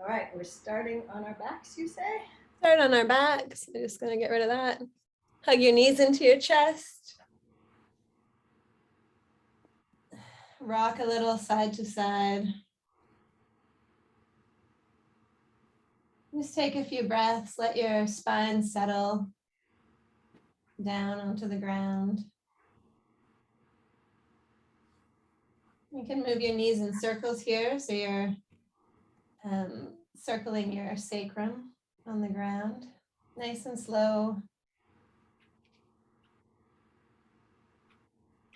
All right, we're starting on our backs, you say? Start on our backs. We're just going to get rid of that. Hug your knees into your chest. Rock a little side to side. Just take a few breaths. Let your spine settle down onto the ground. You can move your knees in circles here, so you're circling your sacrum on the ground. Nice and slow.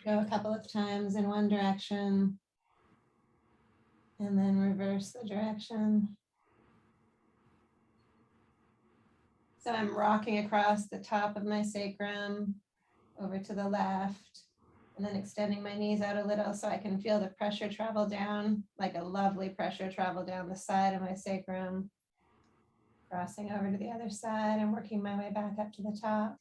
Go a couple of times in one direction, and then reverse the direction. So I'm rocking across the top of my sacrum over to the left, and then extending my knees out a little so I can feel the pressure travel down, like a lovely pressure travel down the side of my sacrum. Crossing over to the other side and working my way back up to the top.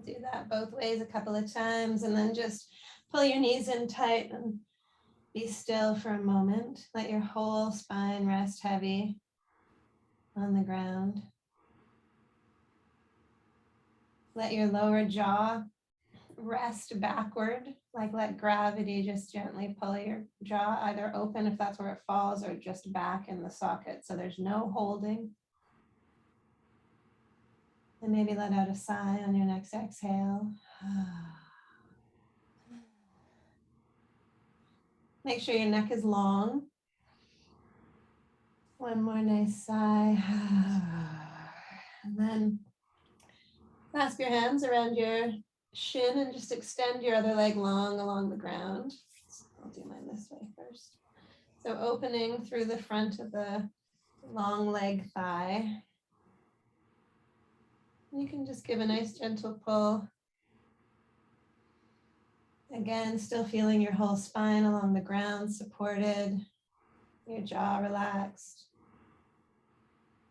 Do that both ways a couple of times, and then just pull your knees in tight and be still for a moment. Let your whole spine rest heavy on the ground. Let your lower jaw rest backward, like let gravity just gently pull your jaw either open if that's where it falls or just back in the socket. So there's no holding. And maybe let out a sigh on your next exhale. Make sure your neck is long. One more nice sigh. And then clasp your hands around your shin and just extend your other leg long along the ground. I'll do mine this way first. So opening through the front of the long leg thigh. You can just give a nice gentle pull. Again, still feeling your whole spine along the ground supported, your jaw relaxed.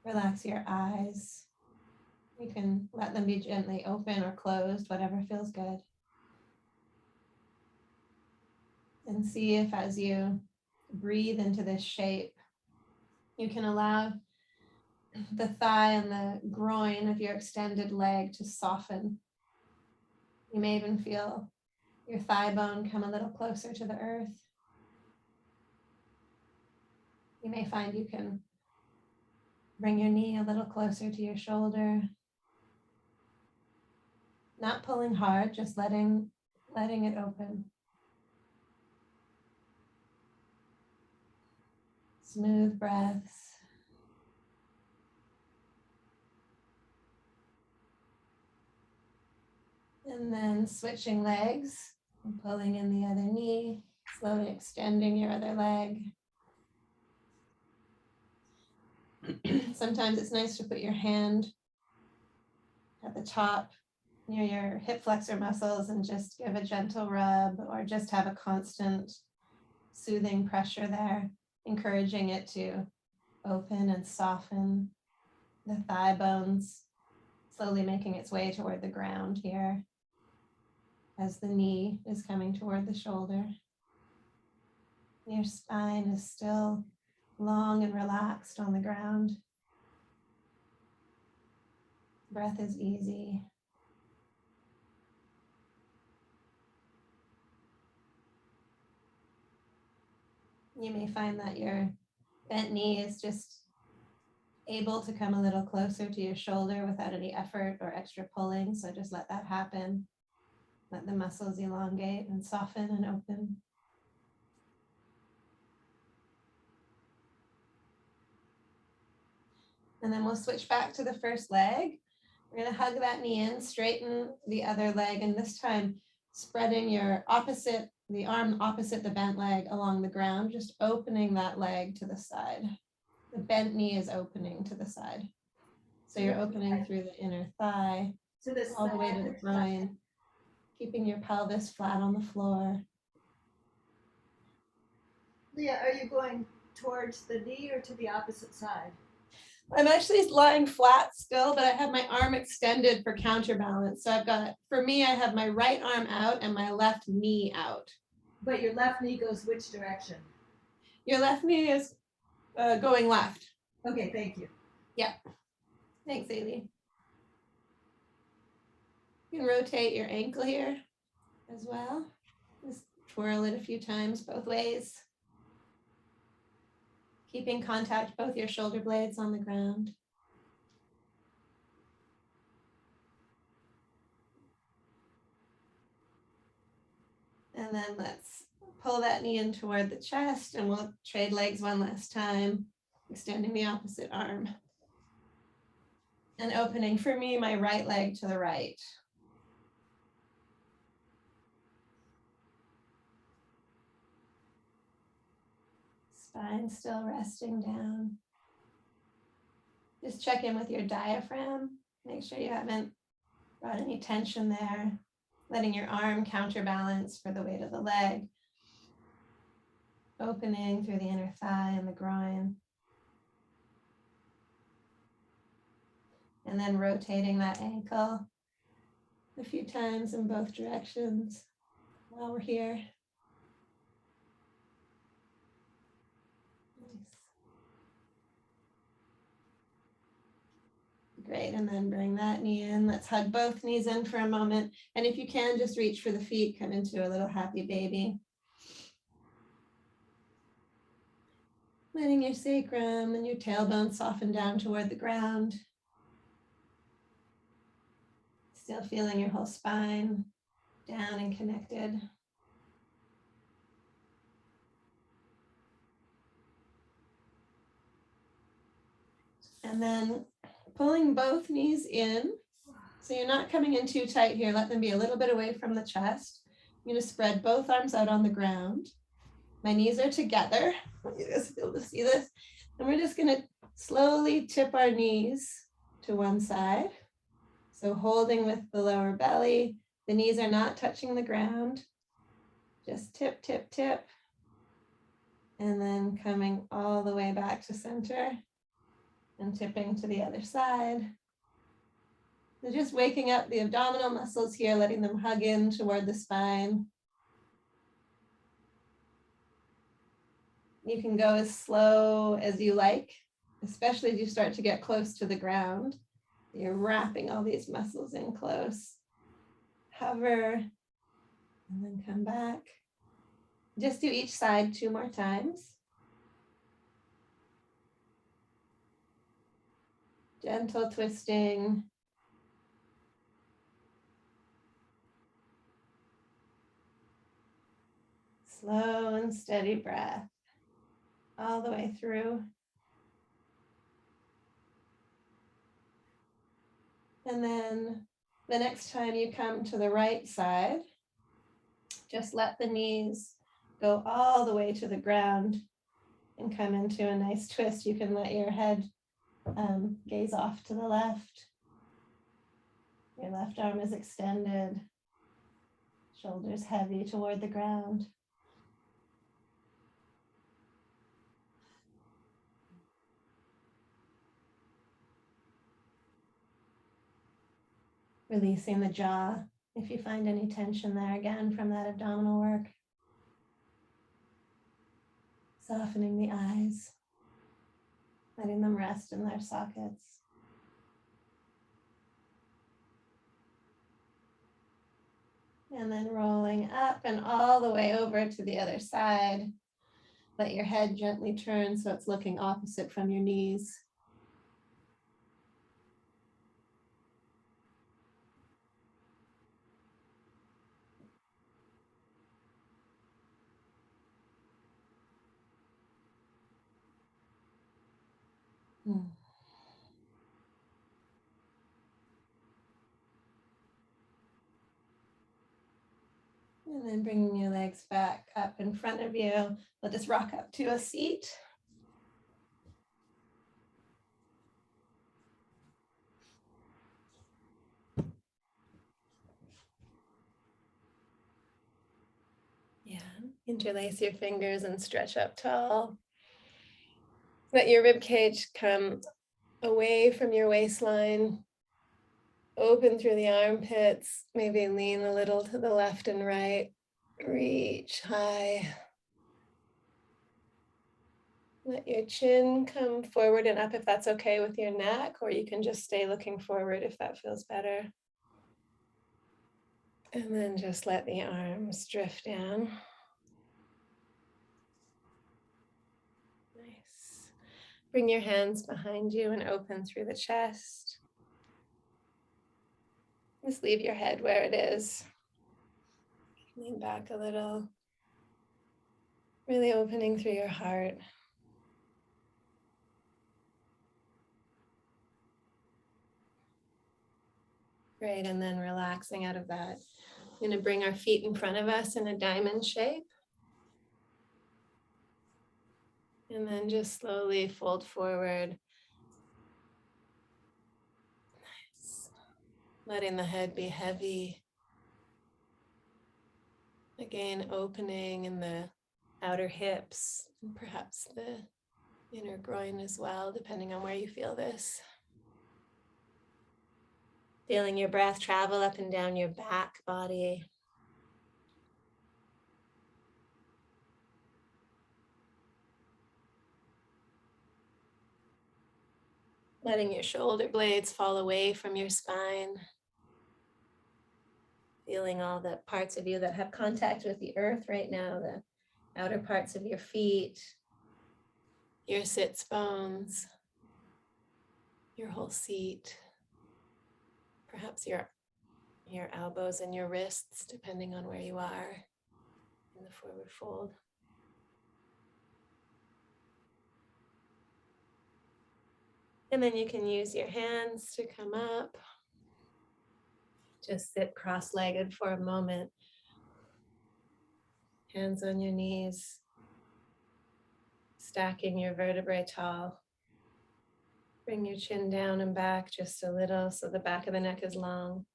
Relax your eyes. You can let them be gently open or closed, whatever feels good. And see if as you breathe into this shape, you can allow the thigh and the groin of your extended leg to soften. You may even feel your thigh bone come a little closer to the earth. You may find you can bring your knee a little closer to your shoulder. Not pulling hard, just letting it open. Smooth breaths. And then switching legs, and pulling in the other knee, slowly extending your other leg. Sometimes it's nice to put your hand at the top near your hip flexor muscles and just give a gentle rub, or just have a constant soothing pressure there, encouraging it to open and soften the thigh bones, slowly making its way toward the ground here as the knee is coming toward the shoulder. Your spine is still long and relaxed on the ground. Breath is easy. You may find that your bent knee is just able to come a little closer to your shoulder without any effort or extra pulling, so just let that happen. Let the muscles elongate and soften and open. And then we'll switch back to the first leg. We're going to hug that knee in, straighten the other leg, and this time spreading the arm opposite the bent leg along the ground, just opening that leg to the side. The bent knee is opening to the side. So you're opening through the inner thigh, all the way to the groin, keeping your pelvis flat on the floor. Leah, are you going towards the knee or to the opposite side? I'm actually lying flat still, but I have my arm extended for counterbalance. So I have my right arm out and my left knee out. But your left knee goes which direction? Your left knee is going left. Okay, thank you. Thanks, Ailey. You can rotate your ankle here as well. Just twirl it a few times both ways. Keeping contact, both your shoulder blades on the ground. And then let's pull that knee in toward the chest, and we'll trade legs one last time, extending the opposite arm. And opening for me my right leg to the right. Spine still resting down. Just check in with your diaphragm. Make sure you haven't brought any tension there. Letting your arm counterbalance for the weight of the leg. Opening through the inner thigh and the groin. And then rotating that ankle a few times in both directions while we're here. Nice. Great, and then bring that knee in. Let's hug both knees in for a moment. And if you can, just reach for the feet, come into a little happy baby. Letting your sacrum and your tailbone soften down toward the ground. Still feeling your whole spine down and connected. And then pulling both knees in. So you're not coming in too tight here. Let them be a little bit away from the chest. I'm going to spread both arms out on the ground. My knees are together. You guys be able to see this. And we're just going to slowly tip our knees to one side. So holding with the lower belly. The knees are not touching the ground. Just tip, tip, tip. And then coming all the way back to center and tipping to the other side. So just waking up the abdominal muscles here, letting them hug in toward the spine. You can go as slow as you like, especially as you start to get close to the ground. You're wrapping all these muscles in close. Hover, and then come back. Just do each side 2 more times. Gentle twisting. Slow and steady breath all the way through. And then the next time you come to the right side, just let the knees go all the way to the ground and come into a nice twist. You can let your head gaze off to the left. Your left arm is extended, shoulders heavy toward the ground. Releasing the jaw if you find any tension there, again from that abdominal work. Softening the eyes, letting them rest in their sockets. And then rolling up and all the way over to the other side. Let your head gently turn so it's looking opposite from your knees. And then bringing your legs back up in front of you. We'll just rock up to a seat. Yeah, interlace your fingers and stretch up tall. Let your rib cage come away from your waistline. Open through the armpits, maybe lean a little to the left and right. Reach high. Let your chin come forward and up if that's okay with your neck, or you can just stay looking forward if that feels better. And then just let the arms drift down. Nice. Bring your hands behind you and open through the chest. Just leave your head where it is. Lean back a little. Really opening through your heart. Great, and then relaxing out of that. I'm going to bring our feet in front of us in a diamond shape. And then just slowly fold forward. Nice. Letting the head be heavy. Again, opening in the outer hips and perhaps the inner groin as well, depending on where you feel this. Feeling your breath travel up and down your back body. Letting your shoulder blades fall away from your spine. Feeling all the parts of you that have contact with the earth right now, the outer parts of your feet, your sits bones, your whole seat, perhaps your elbows and your wrists, depending on where you are in the forward fold. And then you can use your hands to come up. Just sit cross-legged for a moment. Hands on your knees, stacking your vertebrae tall. Bring your chin down and back just a little so the back of the neck is long.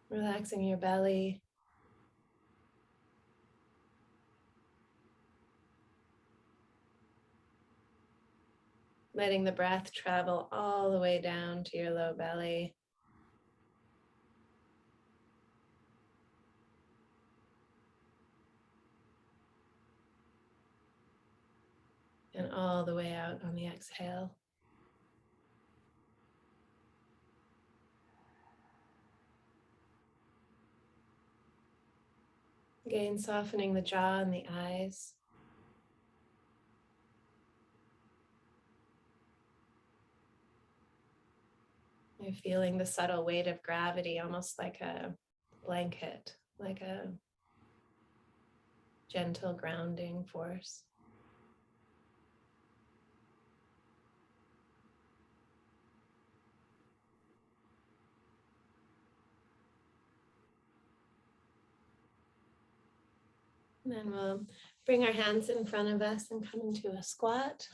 Relaxing your belly. Letting the breath travel all the way down to your low belly. And all the way out on the exhale. Again, softening the jaw and the eyes. You're feeling the subtle weight of gravity, almost like a blanket, like a gentle grounding force. And then we'll bring our hands in front of us and come into a squat.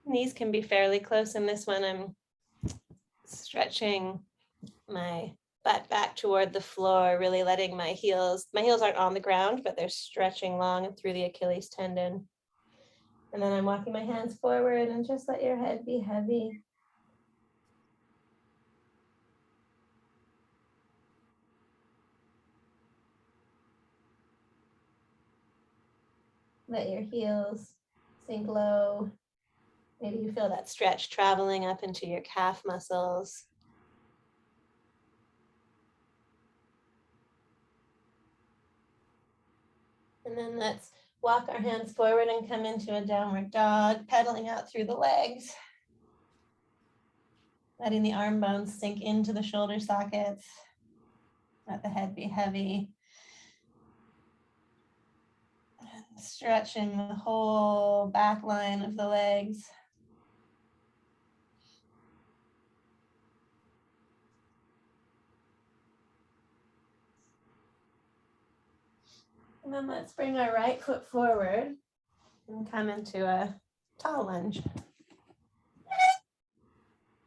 Knees can be fairly close in this one. I'm stretching my butt back toward the floor, really letting my heels aren't on the ground, but they're stretching long through the Achilles tendon. And then I'm walking my hands forward and just let your head be heavy. Let your heels sink low. Maybe you feel that stretch traveling up into your calf muscles. And then let's walk our hands forward and come into a downward dog, pedaling out through the legs. Letting the arm bones sink into the shoulder sockets. Let the head be heavy. And stretching the whole back line of the legs. And then let's bring our right foot forward and come into a tall lunge.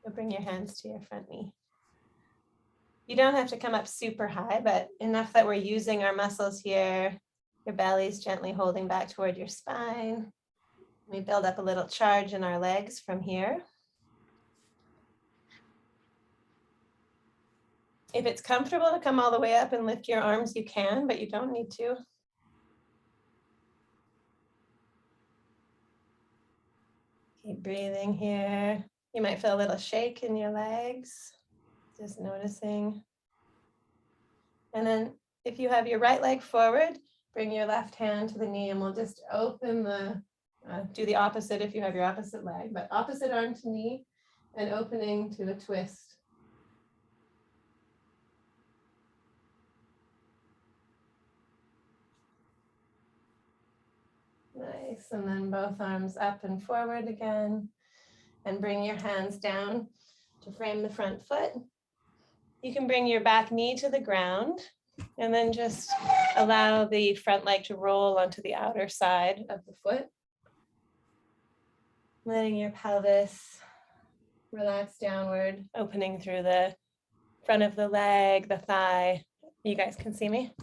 So bring your hands to your front knee. You don't have to come up super high, but enough that we're using our muscles here. Your belly's gently holding back toward your spine. We build up a little charge in our legs from here. If it's comfortable to come all the way up and lift your arms, you can, but you don't need to. Keep breathing here. You might feel a little shake in your legs, just noticing. And then if you have your right leg forward, bring your left hand to the knee, and we'll just open the, do the opposite if you have your opposite leg, but opposite arm to knee and opening to a twist. Nice, and then both arms up and forward again, and bring your hands down to frame the front foot. You can bring your back knee to the ground, and then just allow the front leg to roll onto the outer side of the foot. Letting your pelvis relax downward, opening through the front of the leg, the thigh. You guys can see me?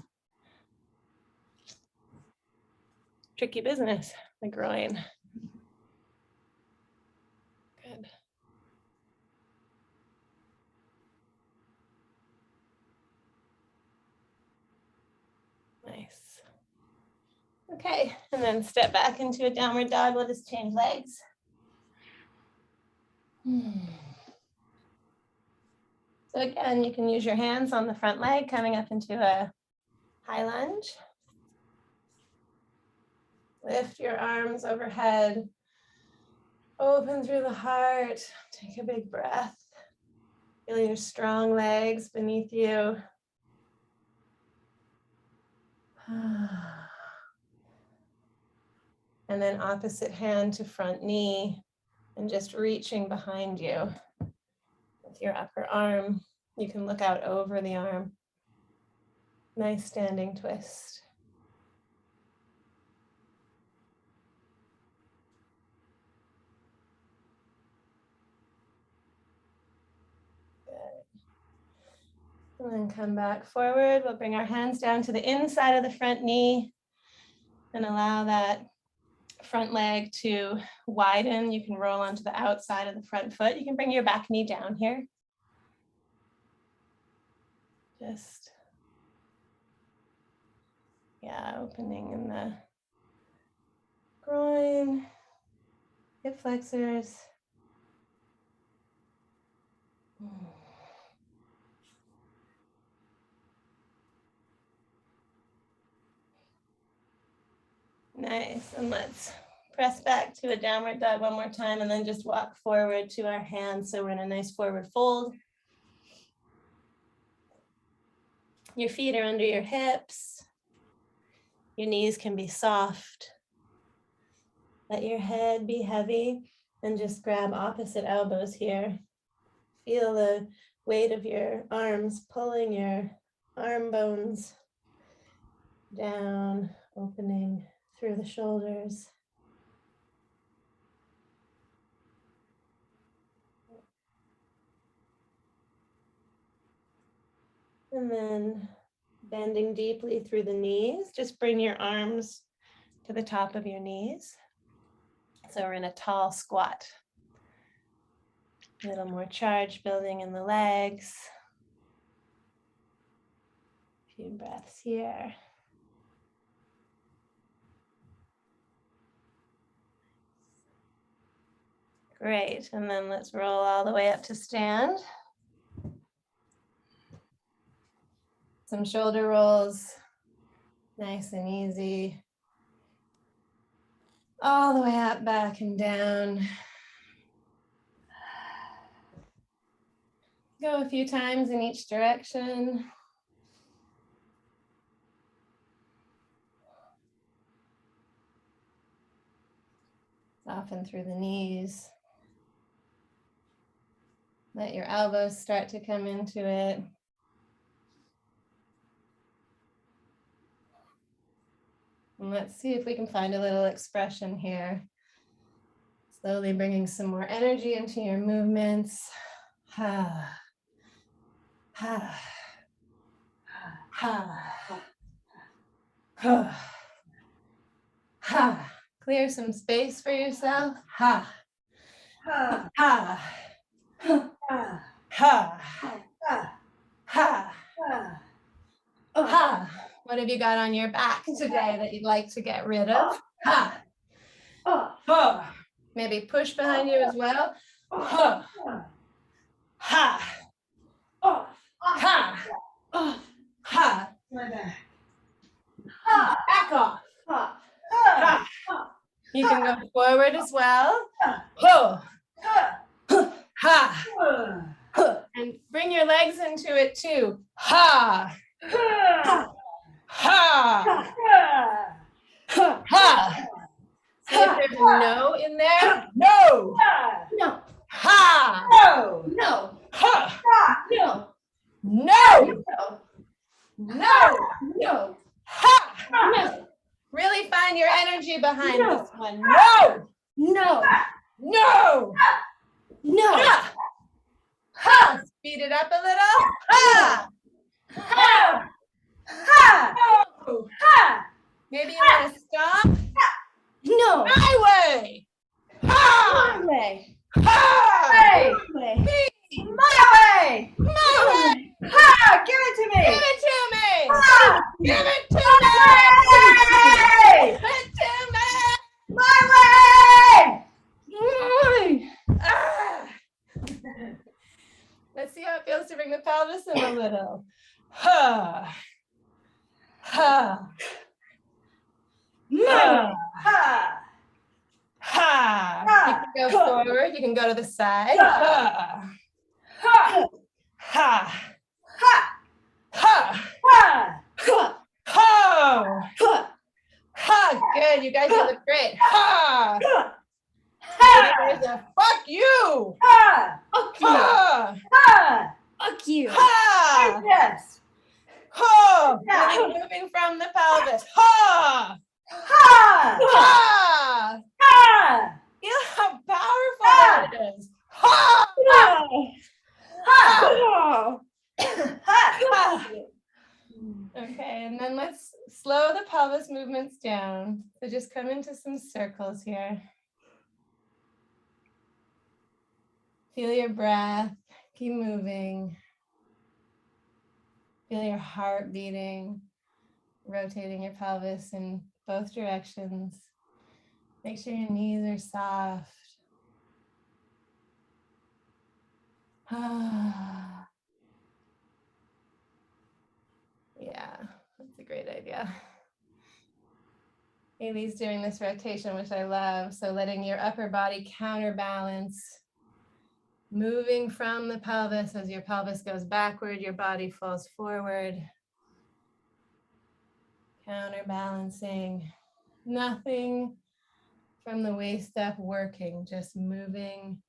Tricky business, the groin. Good. Nice. Okay, and then step back into a downward dog. We'll just change legs. So again, you can use your hands on the front leg, coming up into a high lunge. Lift your arms overhead. Open through the heart. Take a big breath. Feel your strong legs beneath you. And then opposite hand to front knee, and just reaching behind you with your upper arm. You can look out over the arm. Nice standing twist. And then come back forward. We'll bring our hands down to the inside of the front knee and allow that front leg to widen. You can roll onto the outside of the front foot. You can bring your back knee down here. Just, yeah, opening in the groin, hip flexors. Nice, and let's press back to a downward dog one more time, and then just walk forward to our hands so we're in a nice forward fold. Your feet are under your hips. Your knees can be soft. Let your head be heavy, and just grab opposite elbows here. Feel the weight of your arms pulling your arm bones down, opening through the shoulders. And then bending deeply through the knees, just bring your arms to the top of your knees. So we're in a tall squat. A little more charge building in the legs. A few breaths here. Great, and then let's roll all the way up to stand. Some shoulder rolls, nice and easy. All the way up, back and down. Go a few times in each direction. Soften through the knees. Let your elbows start to come into it. And let's see if we can find a little expression here. Slowly bringing some more energy into your movements. Ha, ha, ha, ha, ha. Clear some space for yourself. Ha, Ha, ha, ha, ha, ha, ha. What have you got on your back today that you'd like to get rid of? Ha. Maybe push behind you as well. Ha. Ha. Ha. Ha. My back. Back off. Ha. Ha. You can go forward as well. Ha. Ha. And bring your legs into it too. Ha. Ha. Ha. See if there's a no in there. No. No. Ha. No. No. Ha. No. No. No. No. No. Ha. No. Really find your energy behind this one. No. No. No. No. Ha. Ha. Speed it up a little. Ha. Ha. Ha. Oh. Ha. Maybe you want to stop. No. My way. Ha. My way. Ha. Hey. My way. Me. My way. My way. Ha. Give it to me. Give it to me. Ha. Give it to Hey. me. Give it to me. My way. Ah. Let's see how it feels to bring the pelvis in a little. Ha. Ha. Ha. Ha. Ha. You can go forward. You can go to the side. Ha. Ha. Ha. Ha. Ha. Ha. Ha. Ha. Good. You guys look great. Ha. Ha. There's a fuck you. Ha. Fuck you. Ha. Ha. Fuck you. Ha. Yes. Ha. Yeah. Really moving from the pelvis. Ha. Ha. Ha. Ha. Feel how powerful that is. Ha. Ha. Ha. Oh. Ha. Ha. Okay, and then let's slow the pelvis movements down. So just come into some circles here. Feel your breath. Keep moving. Feel your heart beating, rotating your pelvis in both directions. Make sure your knees are soft. Yeah, that's a great idea. Haley's doing this rotation, which I love. So letting your upper body counterbalance, moving from the pelvis. As your pelvis goes backward, your body falls forward. Counterbalancing. Nothing from the waist up working, just moving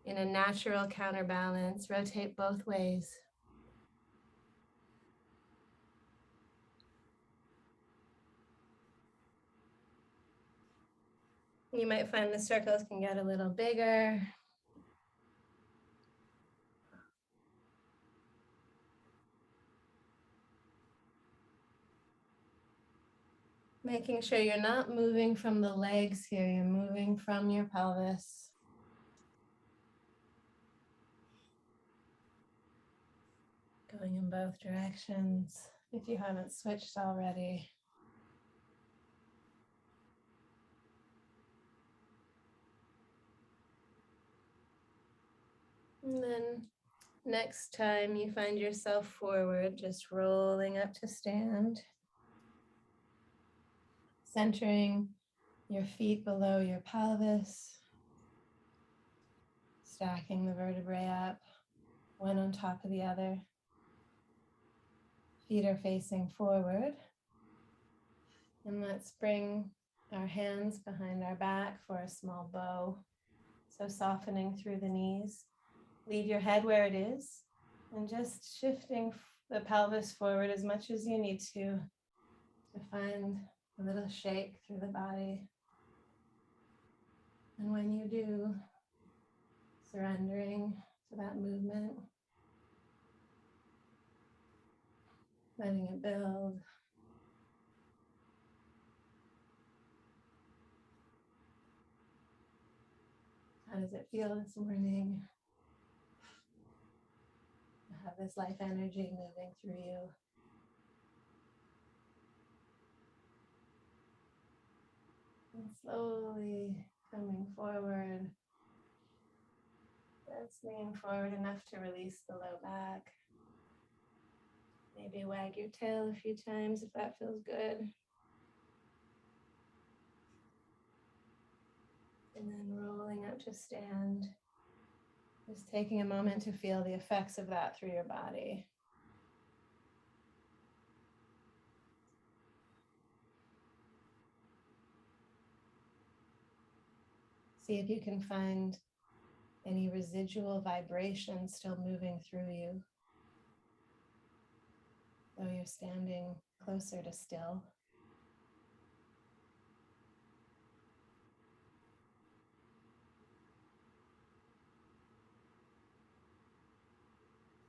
in a natural counterbalance. Rotate both ways. You might find the circles can get a little bigger. Making sure you're not moving from the legs here, you're moving from your pelvis. Going in both directions if you haven't switched already. And then next time you find yourself forward, just rolling up to stand. Centering your feet below your pelvis. Stacking the vertebrae up, one on top of the other. Feet are facing forward. And let's bring our hands behind our back for a small bow. So softening through the knees. Leave your head where it is and just shifting the pelvis forward as much as you need to find a little shake through the body. And when you do, surrendering to that movement, letting it build. How does it feel this morning? Have this life energy moving through you. And slowly coming forward. Just lean forward enough to release the low back. Maybe wag your tail a few times if that feels good. And then rolling up to stand. Just taking a moment to feel the effects of that through your body. See if you can find any residual vibration still moving through you, though you're standing closer to still.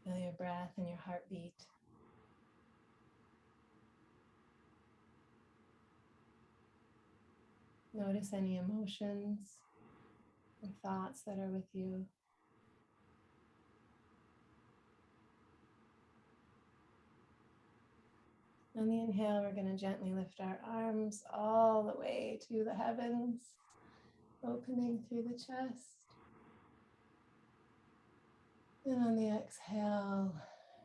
Feel your breath and your heartbeat. Notice any emotions or thoughts that are with you. On the inhale, we're going to gently lift our arms all the way to the heavens, opening through the chest. And on the exhale,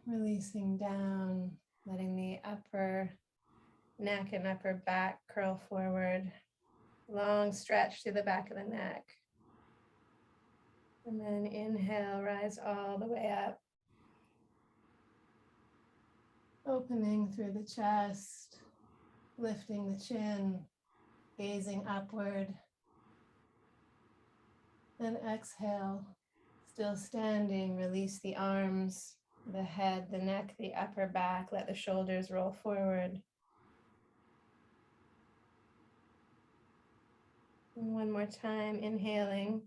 releasing down, letting the upper neck and upper back curl forward. Long stretch through the back of the neck. And then inhale, rise all the way up. Opening through the chest, lifting the chin, gazing upward. Then exhale, still standing, release the arms, the head, the neck, the upper back, let the shoulders roll forward. And one more time, inhaling,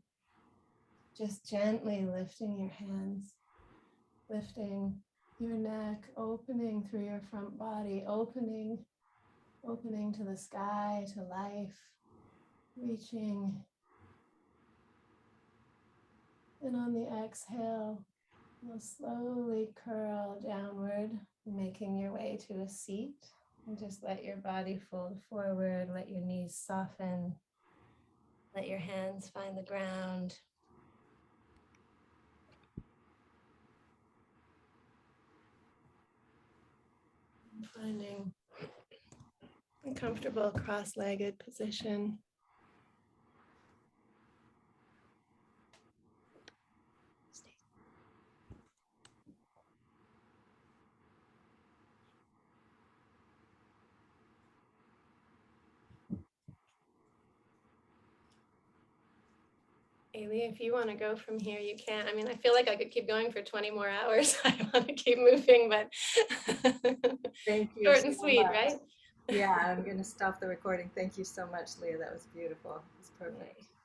just gently lifting your hands, lifting your neck, opening through your front body, opening to the sky, to life, reaching. And on the exhale, you'll slowly curl downward, making your way to a seat. And just let your body fold forward, let your knees soften, let your hands find the ground. Finding a comfortable cross-legged position. Leah, if you want to go from here, you can. I mean, I feel like I could keep going for 20 more hours. I want to keep moving, but Thank you. short and so sweet, much. right? Yeah, I'm going to stop the recording. Thank you so much, Leah. That was beautiful. It was perfect. Right.